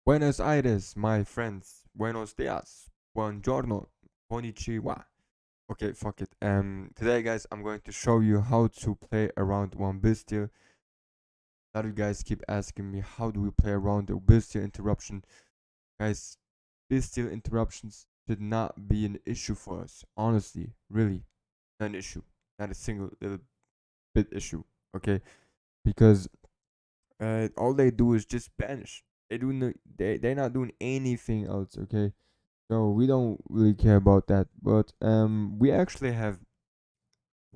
Buenos Aires, my friends. Buenos dias. Buongiorno. Konnichiwa. Okay, fuck it. Today, guys, I'm going to show you how to play around one Bystial. A lot of you guys keep asking me how do we play around the Bystial interruption. Guys, Bystial interruptions should not be an issue for us. Honestly, really, not an issue. Not a single little bit issue. Okay, because all they do is just banish. They're not doing anything else. Okay, so we don't really care about that. But we actually have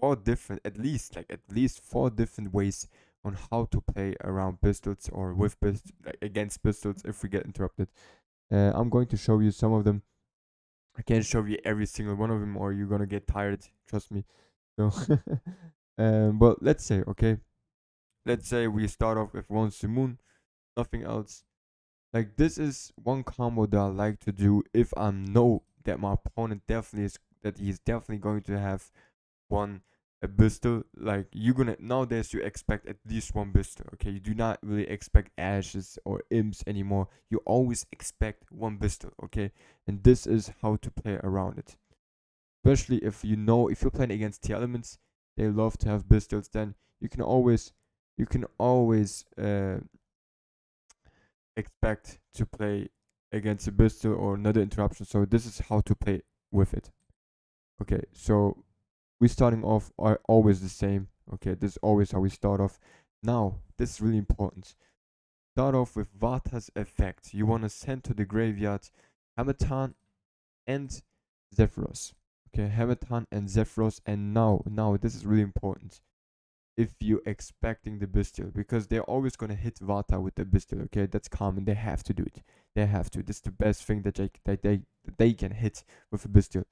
four different, at least four different ways on how to play around pistols or with pistols, like against pistols if we get interrupted. I'm going to show you some of them. I can't show you every single one of them, or you're gonna get tired. Trust me. So, but let's say, okay, let's say we start off with one Simoon, nothing else. Like this is one combo that I like to do if I know that my opponent definitely is that he's definitely going to have one a pistol. Like you're gonna nowadays you expect at least one pistol. Okay, you do not really expect ashes or imps anymore. You always expect one pistol. Okay, and this is how to play around it. Especially if you know if you're playing against the elements, they love to have pistols. Then you can always expect to play against a pistol or another interruption. So this is how to play with it. Okay, so we starting off are always the same. Okay, this is always how we start off. Now, this is really important. Start off with Vata's effect. You want to send to the graveyard Hamatan and Zephyros. Okay, Hamatan and Zephyros. And now this is really important. If you're expecting the Bystial, because they're always gonna hit Vata with the Bystial. Okay, that's common. They have to do it. They have to. This is the best thing that they can hit with a Bystial.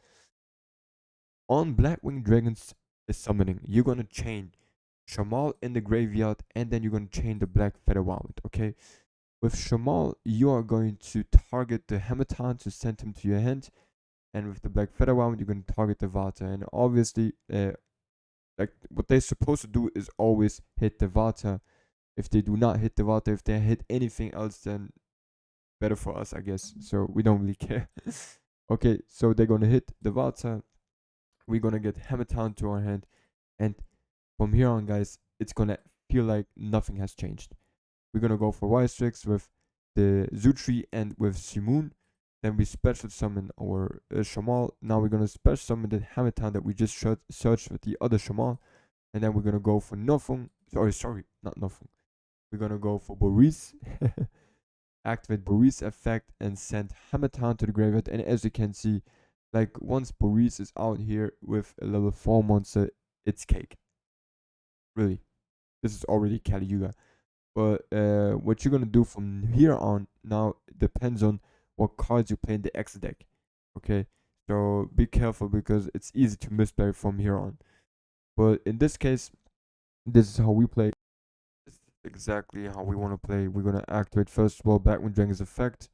On Blackwing Dragons is summoning, you're gonna chain Shamal in the graveyard, and then you're gonna chain the Black Feather Wallet. Okay, with Shamal, you are going to target the Hematon to send him to your hand, and with the Black Feather Wallet, you're gonna target the Vata. And obviously, like what they're supposed to do is always hit the Vata. If they do not hit the Vata, if they hit anything else, then better for us, I guess. So we don't really care. Okay, so they're gonna hit the Vata. We're gonna get Hematon to our hand, and from here on, guys, it's gonna feel like nothing has changed. We're gonna go for Y6 with the Zutri and with Simoon. Then we special summon our Shamal. Now we're gonna special summon the Hamaton that we just searched with the other Shamal. And then we're gonna go for Nothung. Sorry, not Nothung. We're gonna go for Boris. Activate Boris effect and send Hamaton to the graveyard. And as you can see, like once Boris is out here with a level 4 monster, it's cake. Really. This is already Kali Yuga. But what you're gonna do from here on now depends on what cards you play in the X deck. Okay, so be careful because it's easy to misplay from here on. But in this case, this is how we play. This is exactly how we want to play. We're gonna activate first of all Blackwing Dragon's effect.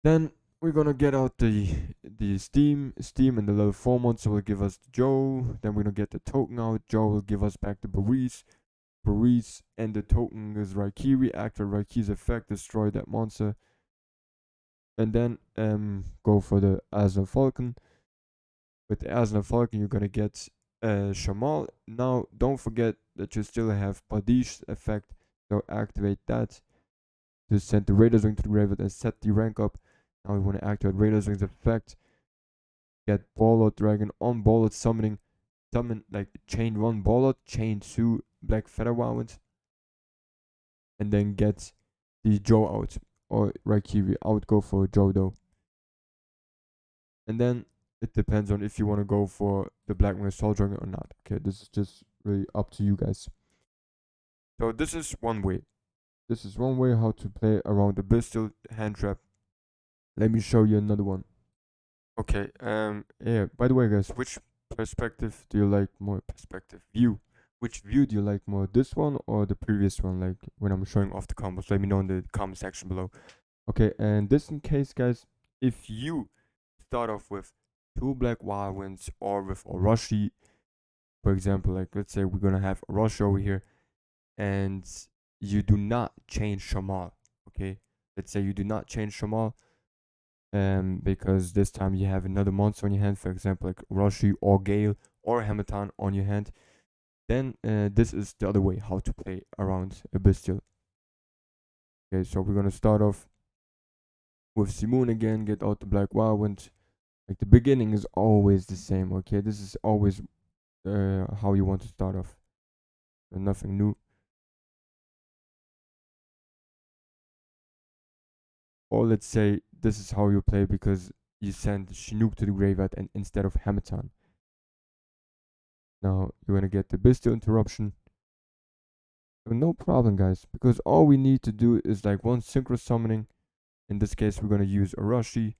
Then we're gonna get out the Steam and the level 4 monster will give us the Joe. Then we're gonna get the token out. Joe will give us back the Baris, and the token is Raikiri. Activate Raikiri's effect, destroy that monster, and then go for the Aslan Falcon. With the Aslan Falcon, you're gonna get Shamal. Now, don't forget that you still have Padish's effect, so activate that to send the Raider's Wing to the graveyard and set the rank up. Now we want to activate Raider's Wing's effect. Get Ballot Dragon on Ballot summoning. Summon like chain 1 Ballot, chain 2 Black Feather Wound, and then get the Joe out or Raikiri. I would go for Joe though. And then it depends on if you want to go for the Blackwing Assault Dragon or not. Okay, this is just really up to you guys. So this is one way. This is one way how to play around the Bystial hand trap. Let me show you another one. Okay, yeah, by the way guys, which perspective do you like more? Perspective view. Which view do you like more? This one or the previous one, like when I'm showing off the combos? Let me know in the comment section below. Okay, and this in case guys, if you start off with 2 Black Wild Winds or with Orochi, for example, like let's say we're gonna have Orochi over here, and you do not change Shamal. Okay, let's say you do not change Shamal, because this time you have another monster on your hand, for example, like Roshi or Gale or Hamatan on your hand. Then this is the other way how to play around a Bystial. Okay, so we're gonna start off with Simoon again, get out the Black Whirlwind. Like the beginning is always the same, okay? This is always how you want to start off. And nothing new. Or let's say this is how you play because you send Chinook to the graveyard and instead of Hamatan. Now you're gonna get the Bystial interruption. No problem, guys, because all we need to do is like one synchro summoning. In this case, we're gonna use Arashi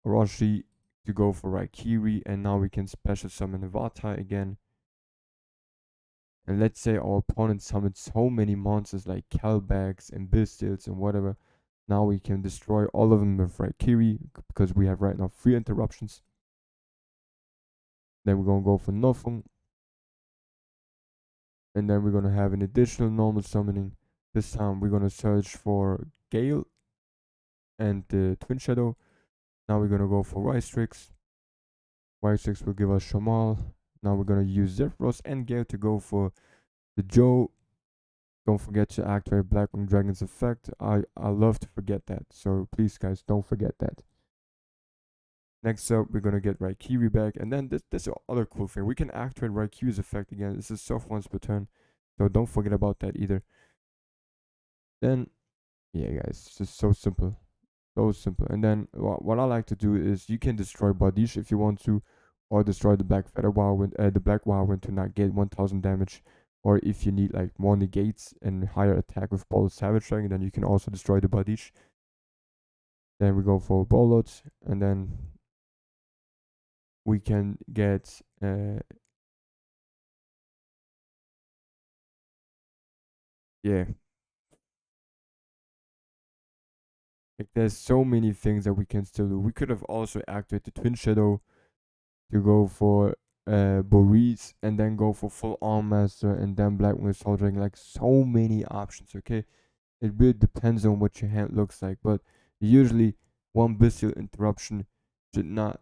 to go for Raikiri, and now we can special summon Vata again. And let's say our opponent summoned so many monsters like Calbags and Bystials and whatever. Now we can destroy all of them with Raikiri because we have right now 3 interruptions. Then we're gonna go for Nofung. And then we're gonna have an additional normal summoning. This time we're gonna search for Gale and the Twin Shadow. Now we're gonna go for Rystrix. Rystrix will give us Shamal. Now we're gonna use Zephyros and Gale to go for the Joe. Don't forget to activate Blackwing Dragon's effect. I love to forget that, so please guys don't forget that. Next up, we're gonna get Raikiri back, and then this other cool thing. We can activate Raikiri's effect again. This is soft once per turn, so don't forget about that either. Then, yeah, guys, it's just so simple. So simple. And then what I like to do is you can destroy Badish if you want to, or destroy the Black Feather Whirlwind, the Black Whirlwind to not get 1000 damage. Or if you need like more negates and higher attack with Ball Savage Dragon, then you can also destroy the Badish. Then we go for Bolot, and then we can get yeah. Like there's so many things that we can still do. We could have also activated the Twin Shadow to go for Boris and then go for full Arm Master and then Blackwing Soldiering. Like so many options, okay? It really depends on what your hand looks like, but usually one Bystial interruption should not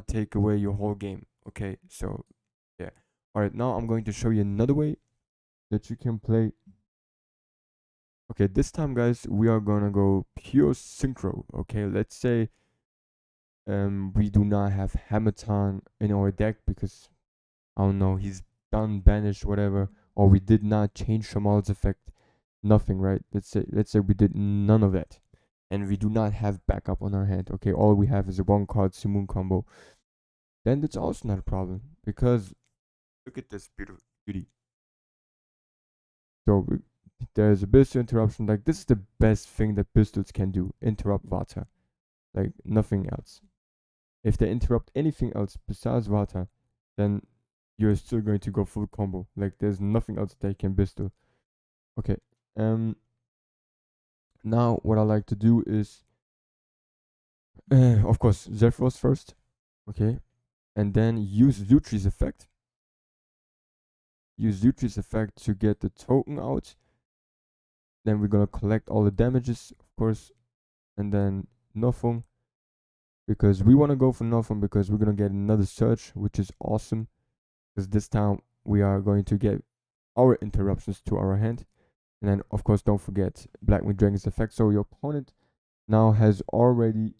take away your whole game. Okay, so yeah. Alright, now I'm going to show you another way that you can play. Okay, this time guys, we are gonna go pure synchro. Okay, let's say we do not have Hamatan in our deck because I don't know, he's done banished, whatever, or we did not change Shamal's effect, nothing, right? Let's say we did none of that, and we do not have backup on our hand. Okay, all we have is a one card Simoon combo. Then that's also not a problem because look at this beauty. So there's a Bystial interruption. Like this is the best thing that Bystials can do: interrupt Vata, like nothing else. If they interrupt anything else besides Vata, then you're still going to go full combo. Like there's nothing else they can Bystial. Okay. Now what I like to do is, of course, Zephyros first. Okay, and then use Zutri's effect. Use Zutri's effect to get the token out. Then we're gonna collect all the damages, of course, and then Nofung, because we want to go for Nofung because we're gonna get another search, which is awesome. Because this time we are going to get our interruptions to our hand. And then, of course, don't forget Blackwing Dragon's effect. So your opponent now has already,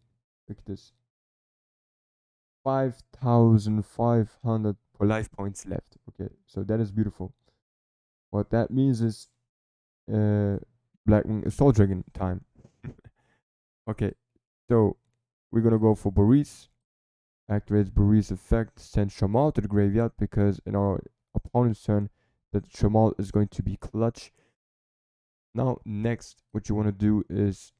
look at this, 5,500 life points left. Okay, so that is beautiful. What that means is Blackwing Assault Dragon time. Okay, so we're gonna go for Boris. Activates Boris' effect, send Shamal to the graveyard because in our opponent's turn, that Shamal is going to be clutch. Now, next, what you want to do is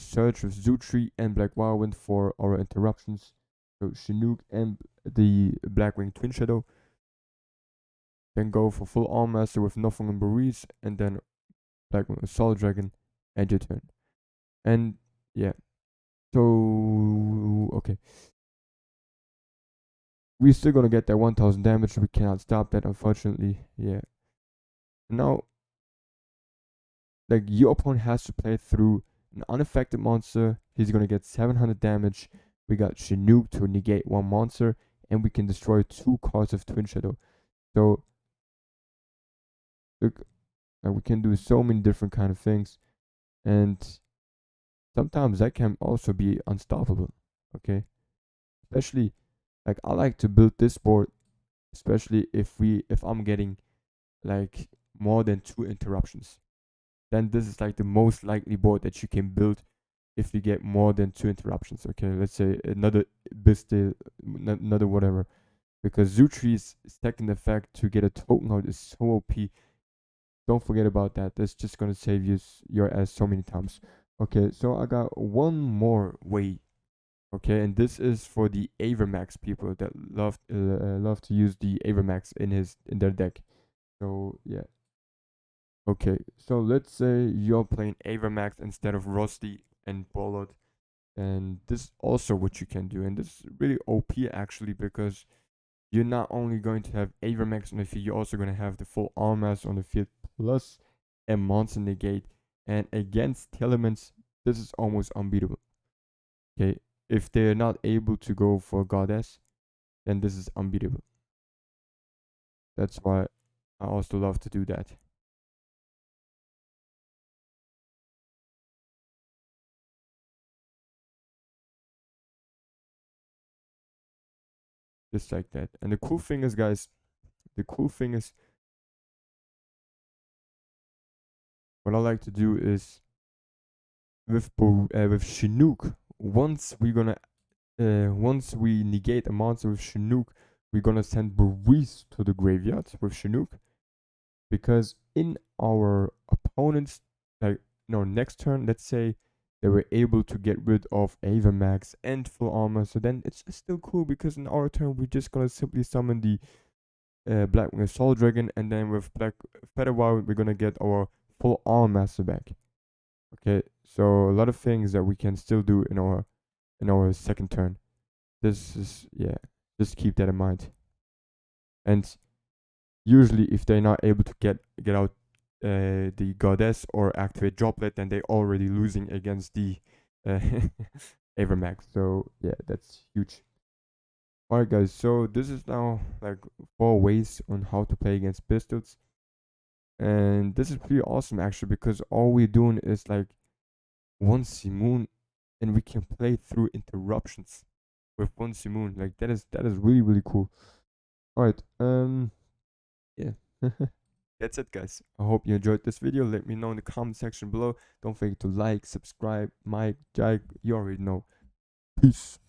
search with Zutri and Black Whirlwind for our interruptions. So Chinook and the Blackwing Twin Shadow. Then go for full Arm Master with Nothing and Boris, and then Blackwing Assault Dragon, and your turn. And yeah, so okay. We're still gonna get that 1000 damage. We cannot stop that, unfortunately. Yeah. Now like your opponent has to play through an unaffected monster. He's gonna get 700 damage. We got Chinook to negate one monster, and we can destroy 2 cards of Twin Shadow. So look, we can do so many different kind of things, and sometimes that can also be unstoppable. Okay, especially like I like to build this board, especially if I'm getting like more than 2 interruptions. Then this is like the most likely board that you can build if you get more than 2 interruptions. Okay, let's say another Bystial, another whatever, because Zutree's second effect to get a token out is so OP. Don't forget about that. That's just gonna save you your ass so many times. Okay, so I got one more way. Okay, and this is for the Avermax people that love to use the Avermax in their deck. So yeah. Okay, so let's say you're playing Avermax instead of Rusty and Bollard, and this is also what you can do, and this is really OP actually because you're not only going to have Avermax on the field, you're also going to have the full armors on the field plus a monster negate. And against Telements, this is almost unbeatable. Okay, if they're not able to go for Goddess, then this is unbeatable. That's why I also love to do that. Just like that. And the cool thing is, guys, the cool thing is, what I like to do is with Chinook. Once we negate a monster with Chinook, we're gonna send Baris to the graveyard with Chinook, because in our opponent's like next turn, let's say they were able to get rid of Avamax and full armor, so then it's still cool because in our turn we're just gonna simply summon the Blackwing Soul Dragon, and then with Black Featherwild we're gonna get our full armor master back. Okay, so a lot of things that we can still do in our second turn. This is, yeah, just keep that in mind. And usually if they're not able to get out the Goddess or activate Droplet, then they're already losing against the uh, Avermax. So yeah, that's huge. Alright guys, so this is now like 4 ways on how to play against Bystials. And this is pretty awesome actually, because all we're doing is like one Simoon, and we can play through interruptions with one Simoon. Like that is really cool. Alright, yeah. That's it, guys. I hope you enjoyed this video. Let me know in the comment section below. Don't forget to like, subscribe, Mike, Jake, you already know. Peace.